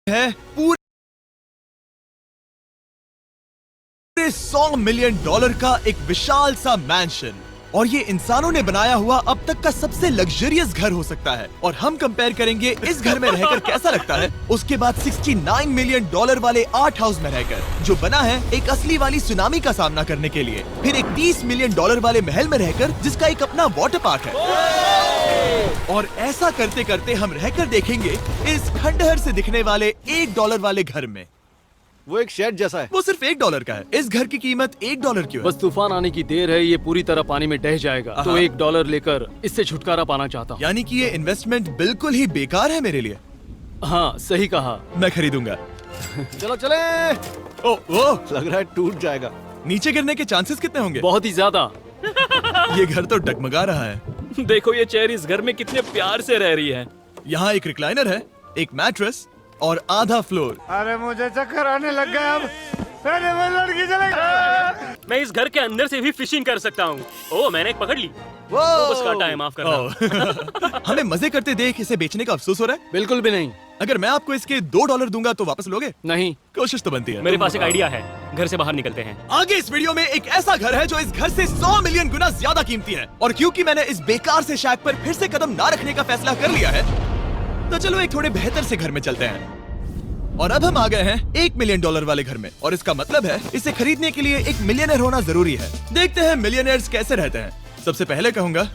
है पूरे $100 मिलियन का एक विशाल सा मैंशन, और ये इंसानों ने बनाया हुआ अब तक का सबसे लग्जरियस घर हो सकता है। और हम कंपेयर करेंगे इस घर में रहकर कैसा लगता है उसके बाद $69 मिलियन वाले आर्ट हाउस में रहकर, जो बना है एक असली वाली सुनामी का सामना करने के लिए। फिर एक $30 मिलियन वाले महल में रहकर जिसका एक अपना वाटर पार्क है। और ऐसा करते करते हम रहकर देखेंगे इस खंडहर से दिखने वाले $1 वाले घर में। वो एक शेड जैसा है। वो सिर्फ $1 का है। इस घर की कीमत $1 क्यों है? बस तूफान आने की देर है, ये पूरी तरह पानी में ढह जाएगा, तो $1 लेकर इससे छुटकारा पाना चाहता हूँ। यानी कि ये इन्वेस्टमेंट बिल्कुल ही बेकार है मेरे लिए। हाँ सही कहा। मैं खरीदूंगा। चलो चले। ओ लग रहा है टूट जाएगा। नीचे गिरने के चांसेस कितने होंगे? बहुत ही ज्यादा। ये घर तो डगमगा रहा है। देखो ये चेयर इस घर में कितने प्यार से रह रही है। यहाँ एक रिक्लाइनर है, एक मैट्रेस और आधा फ्लोर। अरे मुझे चक्कर आने लग गया अब। अरे वो लड़की चले गई। मैं इस घर के अंदर से भी फिशिंग कर सकता हूँ। ओह मैंने एक पकड़ ली। वो बस काटा है, माफ करना। हमें मजे करते देख इसे बेचने का अफसोस हो रहा है? बिल्कुल भी नहीं। अगर मैं आपको इसके $2 दूंगा तो वापस लोगे? नहीं। कोशिश तो बनती है। मेरे पास एक आइडिया है, घर से बाहर निकलते हैं। आगे इस वीडियो में एक ऐसा घर है जो इस घर से 100 मिलियन गुना ज्यादा कीमती है। और क्योंकि मैंने इस बेकार से शैक पर फिर से कदम ना रखने का फैसला कर लिया है, तो चलो एक थोड़े बेहतर से घर में चलते हैं। और अब हम आ गए हैं $1 मिलियन वाले घर में, और इसका मतलब है इसे खरीदने के लिए एक मिलियनर होना जरूरी है। देखते हैं मिलियनर्स कैसे रहते हैं। सबसे पहले कहूंगा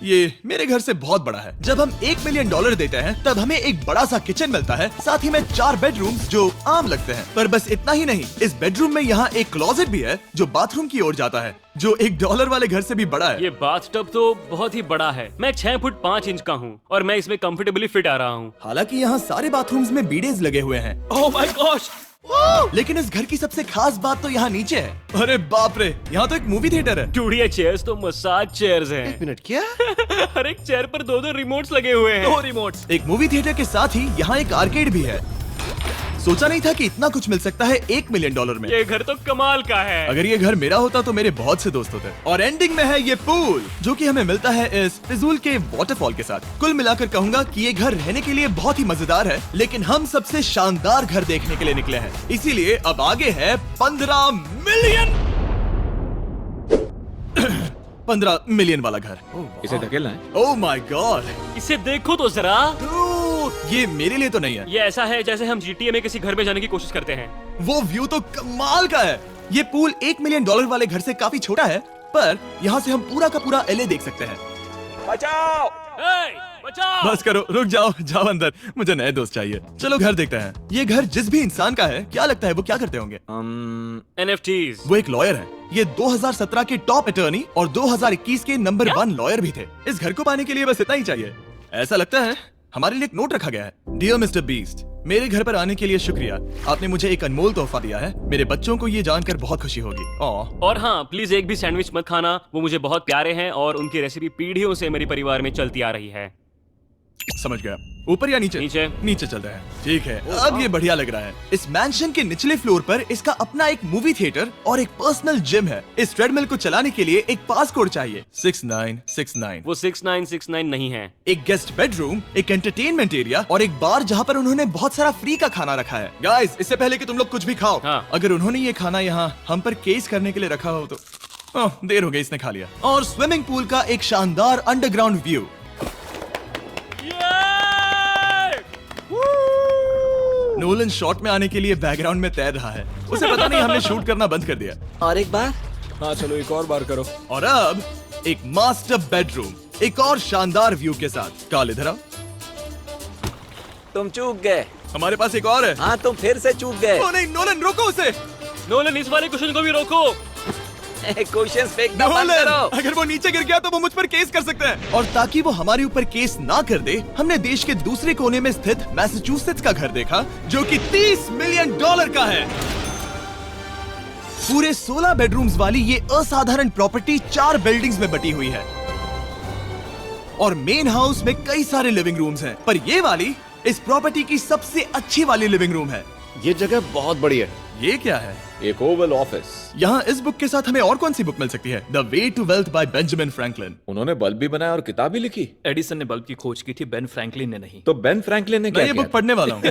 ये मेरे घर से बहुत बड़ा है। जब हम $1 मिलियन देते हैं तब हमें एक बड़ा सा किचन मिलता है, साथ ही में 4 बेडरूम्स जो आम लगते हैं। पर बस इतना ही नहीं, इस बेडरूम में यहाँ एक क्लोजेट भी है जो बाथरूम की ओर जाता है, जो $1 वाले घर से भी बड़ा है। ये बाथटब तो बहुत ही बड़ा है। मैं 6 फुट 5 इंच का हूँ और मैं इसमें कंफर्टेबली फिट आ रहा हूँ। हालांकि यहाँ सारे बाथरूम्स में बीडेज लगे हुए हैं। Oh my gosh! लेकिन इस घर की सबसे खास बात तो यहाँ नीचे है। अरे बाप रे, यहाँ तो एक मूवी थिएटर है। टूडिया चेयर्स तो मसाज चेयर्स हैं। 1 मिनट क्या? हर एक चेयर पर 2 रिमोट्स लगे हुए हैं। 2 रिमोट्स। एक मूवी थिएटर के साथ ही यहाँ एक आर्केड भी है। सोचा नहीं था कि इतना कुछ मिल सकता है $1 मिलियन में। ये घर तो कमाल का है। अगर ये घर मेरा होता तो मेरे बहुत से दोस्त होते। और एंडिंग में है ये पूल, जो कि हमें मिलता है इस फिजूल के वाटरफॉल के साथ। कुल मिलाकर कहूंगा कि ये घर रहने के लिए बहुत ही मजेदार है, लेकिन हम सबसे शानदार घर देखने के लिए निकले हैं, इसीलिए अब आगे है 15 मिलियन वाला घर। इसे धकेलना है। ओह माय गॉड, इसे देखो तो जरा। ये मेरे लिए तो नहीं है। ये ऐसा है जैसे हम GTA में किसी घर में जाने की कोशिश करते हैं। वो व्यू तो कमाल का है। ये पूल $1 मिलियन वाले घर से काफी छोटा है, पर यहाँ से हम पूरा का पूरा LA देख सकते हैं। बचाओ! बचाओ! बस करो, रुक जाओ, जाओ अंदर, मुझे नए दोस्त चाहिए। चलो घर देखते हैं। ये घर जिस भी इंसान का है, क्या लगता है वो क्या करते होंगे? NFTs। वो एक लॉयर है। ये 2017 के टॉप अटर्नी और 2021 के नंबर 1 लॉयर भी थे। इस घर को पाने के लिए बस इतना ही चाहिए। ऐसा लगता है हमारे लिए एक नोट रखा गया है। डियर मिस्टर बीस्ट, मेरे घर पर आने के लिए शुक्रिया। आपने मुझे एक अनमोल तोहफा दिया है। मेरे बच्चों को ये जानकर बहुत खुशी होगी। और हाँ, प्लीज एक भी सैंडविच मत खाना, वो मुझे बहुत प्यारे हैं और उनकी रेसिपी पीढ़ियों से मेरे परिवार में चलती आ रही है। समझ गया। ऊपर या नीचे? नीचे। नीचे चल रहा है। ठीक है, अब ये बढ़िया लग रहा है। इस मैंशन के निचले फ्लोर पर इसका अपना एक मूवी थिएटर और एक पर्सनल जिम है। इस ट्रेडमिल को चलाने के लिए एक पास कोड चाहिए, 6969। वो 6969 नहीं है। एक गेस्ट बेडरूम, एक एंटरटेनमेंट एरिया और एक बार जहाँ पर उन्होंने बहुत सारा फ्री का खाना रखा है। गाइस, इससे पहले कि तुम लोग कुछ भी खाओ, हाँ। अगर उन्होंने ये खाना यहाँ हम पर केस करने के लिए रखा हो तो देर हो गई, इसने खा लिया। और स्विमिंग पूल का एक शानदार अंडरग्राउंड व्यू। नोलन शॉट में आने के लिए बैकग्राउंड में तैर रहा है। उसे पता नहीं हमने शूट करना बंद कर दिया। और एक बार? हाँ चलो एक और बार करो। और अब एक मास्टर बेडरूम, एक और शानदार व्यू के साथ। काल इधर आओ। तुम चूक गए। हमारे पास एक और है। हाँ तुम फिर से चूक गए। ओ नहीं, नोलन रोको उसे। नोलन, इस वाले क्वेश्चन को भी रोको। क्वेश्चन फेंकना बंद नोलन, करो। अगर वो नीचे गिर गया तो वो मुझ पर केस कर सकते हैं। और ताकि वो हमारे ऊपर केस ना कर दे, हमने देश के दूसरे कोने में स्थित मैसाचुसेट्स का घर देखा, जो कि $30 मिलियन का है। पूरे 16 बेडरूम्स वाली ये असाधारण प्रॉपर्टी 4 बिल्डिंग्स में बटी हुई है और मेन हाउस में कई सारे लिविंग रूम्स हैं, पर ये वाली इस प्रॉपर्टी की सबसे अच्छी वाली लिविंग रूम है। ये जगह बहुत बड़ी है। ये क्या है? एक ओवल ऑफिस। यहाँ इस बुक के साथ हमें और कौन सी बुक मिल सकती है? The way to wealth by Benjamin Franklin. उन्होंने बल्ब भी बनाया और किताब भी लिखी। एडिसन ने बल्ब की खोज की थी, बेन फ्रैंकलिन ने नहीं। तो बेन फ्रैंकलिन ने मैं क्या ये किया? बुक पढ़ने वाला हूँ।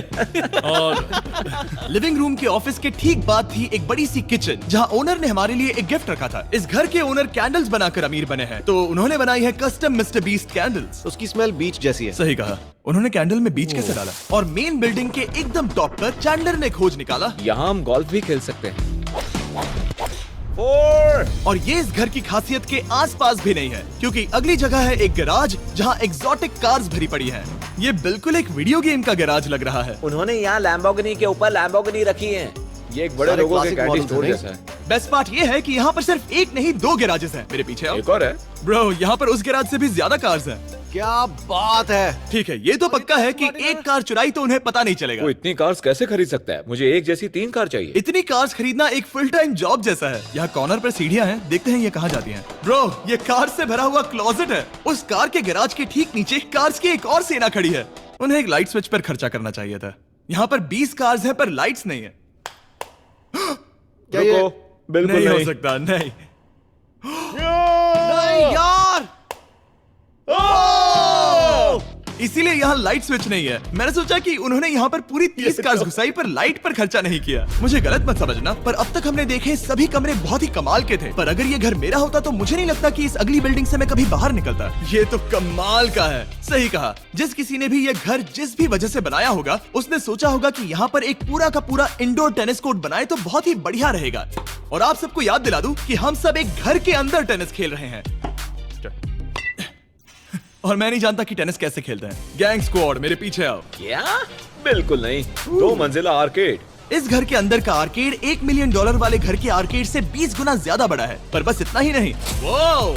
और लिविंग रूम के ऑफिस के ठीक बाद थी एक बड़ी सी किचन, जहाँ ओनर ने हमारे लिए एक गिफ्ट रखा था। इस घर के ओनर कैंडल्स बनाकर अमीर बने हैं, तो उन्होंने बनाई है कस्टम मिस्टर बीस्ट कैंडल्स। उसकी स्मेल बीच जैसी है। सही कहा। उन्होंने कैंडल में बीच कैसे डाला? और मेन बिल्डिंग के एकदम टॉप पर चैंडलर ने खोज निकाला। यहाँ हम गोल्फ भी खेल सकते हैं। 4। और ये इस घर की खासियत के आसपास भी नहीं है, क्योंकि अगली जगह है एक गैराज जहाँ एग्जॉटिक कार्स भरी पड़ी हैं। ये बिल्कुल एक वीडियो गेम का गैराज लग रहा है। उन्होंने यहाँ लैम्बोर्गिनी के ऊपर लैम्बोर्गिनी रखी है। ये एक बड़े सारे लोगों के classic कैंडी models स्टोर हैं। जैसा है। बेस्ट पार्ट ये है कि यहाँ पर सिर्फ एक नहीं 2 गैराजेस हैं। मेरे पीछे आओ। एक और है। ब्रो, यहाँ पर उस गैराज से भी ज्यादा कार्स हैं। क्या बात है। ठीक है, ये तो पक्का है कि एक कार चुराई तो उन्हें पता नहीं चलेगा। वो इतनी कार्स कैसे खरीद सकता है? मुझे एक जैसी 3 कार चाहिए। इतनी कार्स खरीदना एक फुल टाइम जॉब जैसा है। यहाँ कॉर्नर पर सीढ़ियाँ हैं, देखते हैं ये कहाँ जाती हैं। ब्रो, ये कार से भरा हुआ क्लोजेट है। उस कार के गैराज के ठीक नीचे कार्स की एक और सेना खड़ी है। उन्हें एक लाइट स्विच पर खर्चा करना चाहिए था। यहाँ पर 20 कार्स हैं पर लाइट्स नहीं है। क्या ये? रुको, बिल्कुल नहीं हो नहीं। सकता, नहीं। नहीं यार। इसीलिए यहाँ लाइट स्विच नहीं है। मैंने सोचा कि उन्होंने यहाँ पर पूरी 30 कार्स घुसाई पर लाइट पर खर्चा नहीं किया। मुझे गलत मत समझना, पर अब तक हमने देखे सभी कमरे बहुत ही कमाल के थे। पर अगर ये घर मेरा होता तो मुझे नहीं लगता कि इस अगली बिल्डिंग से मैं कभी बाहर निकलता। ये तो कमाल का है। सही कहा। जिस किसी ने भी ये घर जिस भी वजह से बनाया होगा, उसने सोचा होगा कि यहाँ पर एक पूरा का पूरा इंडोर टेनिस कोर्ट बनाए तो बहुत ही बढ़िया रहेगा। और आप सबको याद दिला दूं कि हम सब एक घर के अंदर टेनिस खेल रहे हैं। और मैं नहीं जानता कि टेनिस कैसे खेलते हैं। गैंग स्क्वाड, मेरे पीछे आओ। क्या? बिल्कुल नहीं। 2 मंजिला आर्केड। इस घर के अंदर का आर्केड $1 मिलियन वाले घर के आर्केड से 20 गुना ज्यादा बड़ा है। पर बस इतना ही नहीं। वाओ!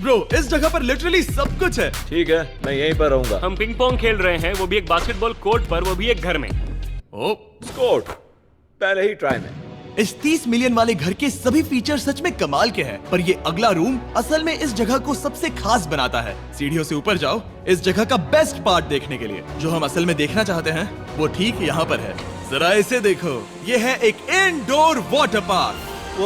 ब्रो, इस जगह पर लिटरली सब कुछ है। ठीक है, मैं यहीं पर रहूंगा। हम पिंग पोंग खेल रहे हैं, वो भी एक बास्केटबॉल कोर्ट पर, वो भी एक घर में। ओ, स्कोट पहले ही ट्राई में। इस 30 मिलियन वाले घर के सभी फीचर सच में कमाल के हैं, पर ये अगला रूम असल में इस जगह को सबसे खास बनाता है। सीढ़ियों से ऊपर जाओ इस जगह का बेस्ट पार्ट देखने के लिए। जो हम असल में देखना चाहते हैं वो ठीक यहाँ पर है। जरा इसे देखो, ये है एक इंडोर वाटर पार्क। ओ,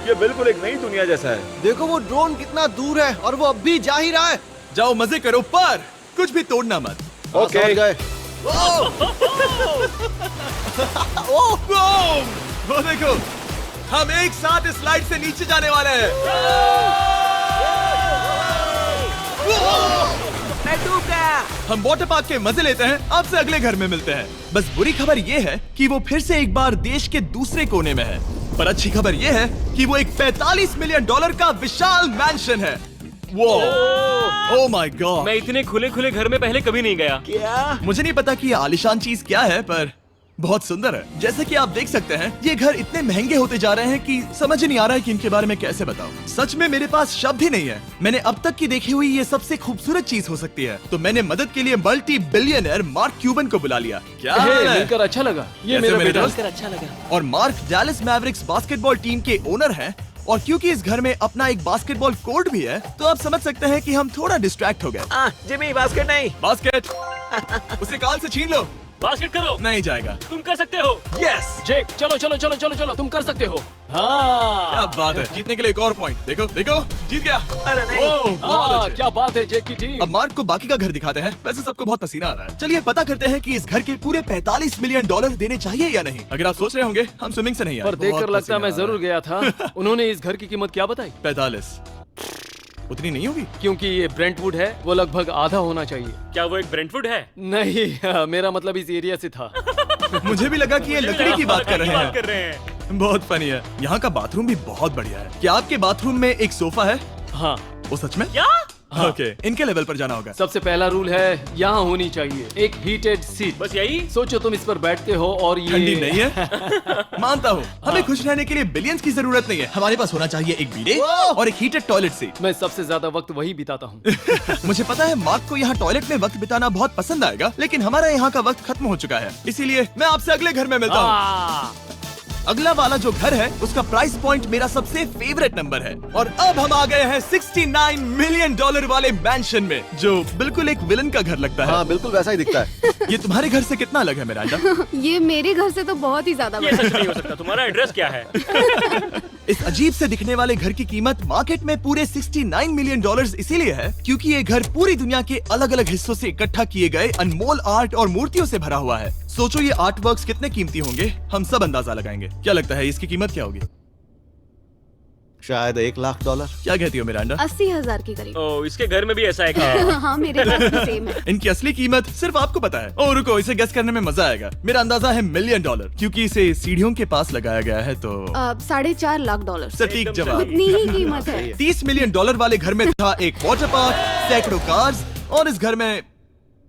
ये बिल्कुल एक नई दुनिया जैसा है। देखो वो ड्रोन कितना दूर है और वो अब भी जा ही रहा है। जाओ मजे करो, पर कुछ भी तोड़ना मत। ओके। समझ गए। वो देखो, हम एक साथ इस स्लाइड से नीचे जाने वाले हैं। मैं डूब गया। हम वाटर पार्क के मजे लेते हैं। आपसे अगले घर में मिलते हैं। बस बुरी खबर ये है कि वो फिर से एक बार देश के दूसरे कोने में है, पर अच्छी खबर ये है कि वो एक $45 मिलियन का विशाल मैंशन है। वो ओह माय गॉड। मैं इतने खुले खुले घर में पहले कभी नहीं गया। क्या? मुझे नहीं पता कि ये आलिशान चीज क्या है, पर बहुत सुंदर है। जैसे कि आप देख सकते हैं, ये घर इतने महंगे होते जा रहे हैं कि समझ नहीं आ रहा है कि इनके बारे में कैसे बताऊं। सच में मेरे पास शब्द ही नहीं है। मैंने अब तक की देखी हुई ये सबसे खूबसूरत चीज हो सकती है। तो मैंने मदद के लिए मल्टी बिलियनर मार्क क्यूबन को बुला लिया। क्या हाल है? मिलकर अच्छा लगा। ये कैसे मेरा मेरे बेटा। दोस्त? अच्छा लगा। और mark Dallas Mavericks basketball team के ओनर हैं। और क्योंकि इस घर में अपना एक बास्केटबॉल कोर्ट भी है, तो आप समझ सकते हैं कि हम थोड़ा डिस्ट्रैक्ट हो गए। जिमी, बास्केट नहीं। बास्केट उसे काल से छीन लो। बास्केट करो। नहीं जाएगा। तुम कर सकते हो। यस, जेक, चलो चलो चलो चलो चलो, तुम कर सकते हो। क्या हाँ बात है। जीतने के लिए एक और पॉइंट। देखो देखो, जीत गया। अरे नहीं। ओह, बहुत अच्छे। क्या बात है जेक की टीम। अब मार्क को बाकी का घर दिखाते हैं। वैसे सबको बहुत पसीना आ रहा है। चलिए पता करते हैं कि इस घर के पूरे $45 मिलियन देने चाहिए या नहीं। अगर आप सोच रहे होंगे हम स्विमिंग से नहीं आए, पर देखकर बहुत लगता है मैं पसीना आ जरूर गया था। उन्होंने इस घर की कीमत क्या बताई? 45 उतनी नहीं होगी। क्योंकि ये ब्रेंटवुड है, वो लगभग आधा होना चाहिए। क्या वो एक ब्रेंटवुड है? नहीं, मेरा मतलब इस एरिया से था। मुझे भी लगा कि ये लकड़ी की बात कर रहे बात कर हैं। रहे हैं। बहुत फनी है। यहाँ का बाथरूम भी बहुत बढ़िया है। क्या आपके बाथरूम में एक सोफा है? हाँ, वो सच में? क्या? ओके, इनके लेवल पर जाना होगा। सबसे पहला रूल है यहाँ होनी चाहिए एक हीटेड सीट। बस यही? सोचो तुम इस पर बैठते हो और ये ठंडी नहीं है। मानता हूँ, हमें खुश रहने के लिए बिलियंस की जरूरत नहीं है। हमारे पास होना चाहिए एक बीडे और एक हीटेड टॉयलेट सीट। मैं सबसे ज्यादा वक्त वही बिताता हूँ। मुझे पता है मार्क को यहाँ टॉयलेट में वक्त बिताना बहुत पसंद आएगा, लेकिन हमारा यहाँ का वक्त खत्म हो चुका है। इसीलिए मैं आपसे अगले घर में मिलता हूँ। अगला वाला जो घर है उसका प्राइस पॉइंट मेरा सबसे फेवरेट नंबर है। और अब हम आ गए हैं $69 मिलियन वाले मैंशन में, जो बिल्कुल एक विलन का घर लगता है। हाँ बिल्कुल वैसा ही दिखता है। ये तुम्हारे घर से कितना अलग है मिरांडा? ये मेरे घर से तो बहुत ही ज्यादा ये बड़ा सच नहीं हो सकता। तुम्हारा एड्रेस क्या है? इस अजीब से दिखने वाले घर की कीमत मार्केट में पूरे $69 मिलियन इसीलिए है क्योंकि ये घर पूरी दुनिया के अलग अलग हिस्सों से इकट्ठा किए गए अनमोल आर्ट और मूर्तियों से भरा हुआ है। सोचो ये आर्ट वर्क्स कितने कीमती होंगे, हम सब अंदाजा लगाएंगे। क्या लगता है इसकी कीमत क्या होगी? शायद $1 लाख। क्या कहती हो मिरांडा? 80,000 के करीब। ओ, इसके घर में भी ऐसा है क्या? हाँ मेरे घर भी सेम है। इनकी असली कीमत सिर्फ आपको पता है। ओ रुको, इसे गेस करने में मजा आएगा। मेरा अंदाजा है $1 मिलियन क्योंकि इसे सीढ़ियों के पास लगाया गया है। तो $4.5 लाख। सटीक जवाब। उतनी ही कीमत है। $30 मिलियन वाले घर में था एक वाटर पार्क, सैकड़ों कार्स और इस घर में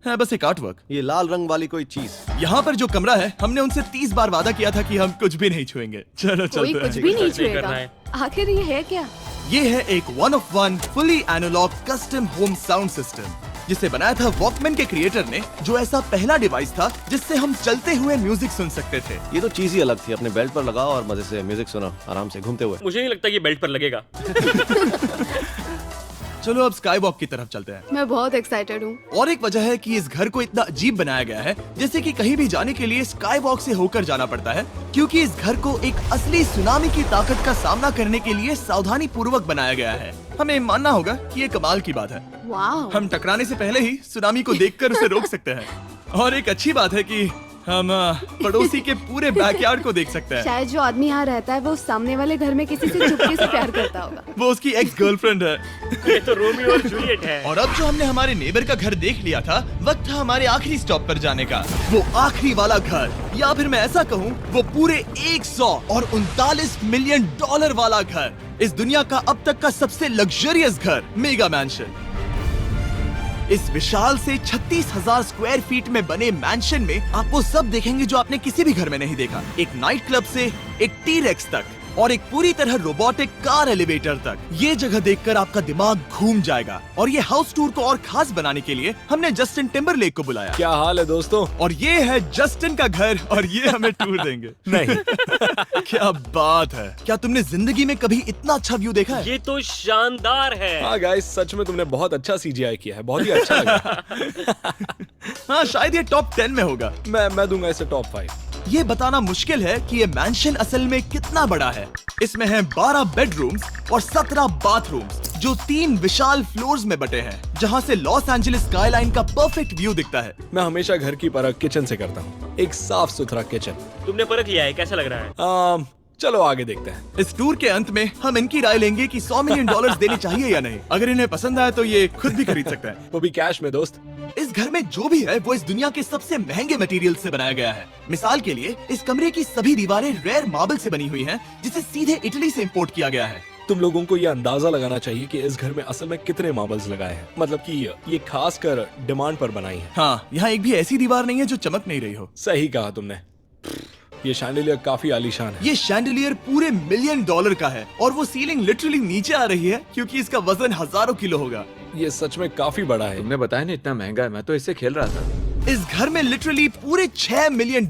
है बस एक आर्ट वर्क। ये लाल रंग वाली कोई चीज। यहाँ पर जो कमरा है, हमने उनसे 30 बार वादा किया था कि हम कुछ भी नहीं छुएंगे। चलो कोई चलते कुछ हैं। भी नहीं सही करना छुएगा। है। आखिर ये है क्या? ये है एक 1 of 1 fully analogue custom home sound system जिसे बनाया था वॉकमैन के क्रिएटर ने, जो ऐसा पहला डिवाइस था जिससे हम चलते हुए म्यूजिक सुन सकते थे। ये तो चीज ही अलग थी। अपने बेल्ट पर लगाओ और मजे से म्यूजिक सुनो आराम से घूमते हुए। मुझे नहीं लगता ये बेल्ट पर लगेगा। चलो अब स्काई वॉक की तरफ चलते हैं। मैं बहुत एक्साइटेड हूँ। और एक वजह है कि इस घर को इतना अजीब बनाया गया है, जैसे कि कहीं भी जाने के लिए स्काई वॉक से होकर जाना पड़ता है, क्योंकि इस घर को एक असली सुनामी की ताकत का सामना करने के लिए सावधानी पूर्वक बनाया गया है। हमें मानना होगा कि ये कमाल की बात है। वाह। हम टकराने से पहले ही सुनामी को देखकर उसे रोक सकते हैं। और एक अच्छी बात है कि हम पड़ोसी के पूरे बैकयार्ड को देख सकते हैं। शायद जो आदमी यहाँ रहता है वो सामने वाले घर में किसी से चुपके से प्यार करता होगा। वो उसकी एक्स गर्लफ्रेंड है। ये तो रोमियो और जूलियट है। और अब जो हमने हमारे नेबर का घर देख लिया था, वक्त था हमारे आखिरी स्टॉप पर जाने का। वो आखिरी वाला घर, या फिर मैं ऐसा कहूँ वो पूरे 139 मिलियन वाला घर, इस दुनिया का अब तक का सबसे लग्जरियस घर, मेगा मैंशन। इस विशाल से 36,000 स्क्वायर फीट में बने मैंशन में आप वो सब देखेंगे जो आपने किसी भी घर में नहीं देखा। एक नाइट क्लब से एक टी-रेक्स तक और एक पूरी तरह रोबोटिक कार एलिवेटर तक। ये जगह देखकर आपका दिमाग घूम जाएगा। और ये हाउस टूर को और खास बनाने के लिए हमने जस्टिन टिम्बरलेक को बुलाया। क्या हाल है दोस्तों? और ये है जस्टिन का घर और ये हमें टूर देंगे। नहीं। क्या बात है, क्या तुमने जिंदगी में कभी इतना अच्छा व्यू देखा है? ये तो शानदार है। हाँ गाइस, सच में तुमने बहुत अच्छा CGI किया है, बहुत ही अच्छा लगा। हाँ शायद ये टॉप 10 में होगा। मैं दूंगा इसे टॉप 5। ये बताना मुश्किल है कि ये मैंशन असल में कितना बड़ा है। इसमें हैं 12 बेडरूम्स और 17 बाथरूम्स, जो 3 विशाल फ्लोर्स में बटे हैं, जहां से लॉस एंजलिस स्काईलाइन का परफेक्ट व्यू दिखता है। मैं हमेशा घर की परख किचन से करता हूँ। एक साफ सुथरा किचन। तुमने परख लिया है, कैसा लग रहा है? चलो आगे देखते हैं। इस टूर के अंत में हम इनकी राय लेंगे कि $100 मिलियन देने चाहिए या नहीं। अगर इन्हें पसंद आए तो ये खुद भी खरीद सकते हैं। वो भी कैश में दोस्त। इस घर में जो भी है वो इस दुनिया के सबसे महंगे मटेरियल से बनाया गया है। मिसाल के लिए इस कमरे की सभी दीवारें रेयर मार्बल से बनी हुई हैं, जिसे सीधे इटली से इंपोर्ट किया गया है। तुम लोगों को ये अंदाजा लगाना चाहिए कि इस घर में असल में कितने मार्बल्स लगाए हैं। मतलब कि ये खास कर डिमांड पर बनाई है। हाँ, यहाँ एक भी ऐसी दीवार नहीं है जो चमक नहीं रही हो। सही कहा तुमने। ये शैंडिलियर काफी आलीशान है। ये शैंडिलियर पूरे $1 मिलियन का है और वो सीलिंग लिटरली नीचे आ रही है क्योंकि इसका वजन हजारों किलो होगा। ये सच में काफी बड़ा है। तुमने बताया ना इतना महंगा है, मैं तो इससे खेल रहा था। इस घर में लिटरली पूरे $6 मिलियन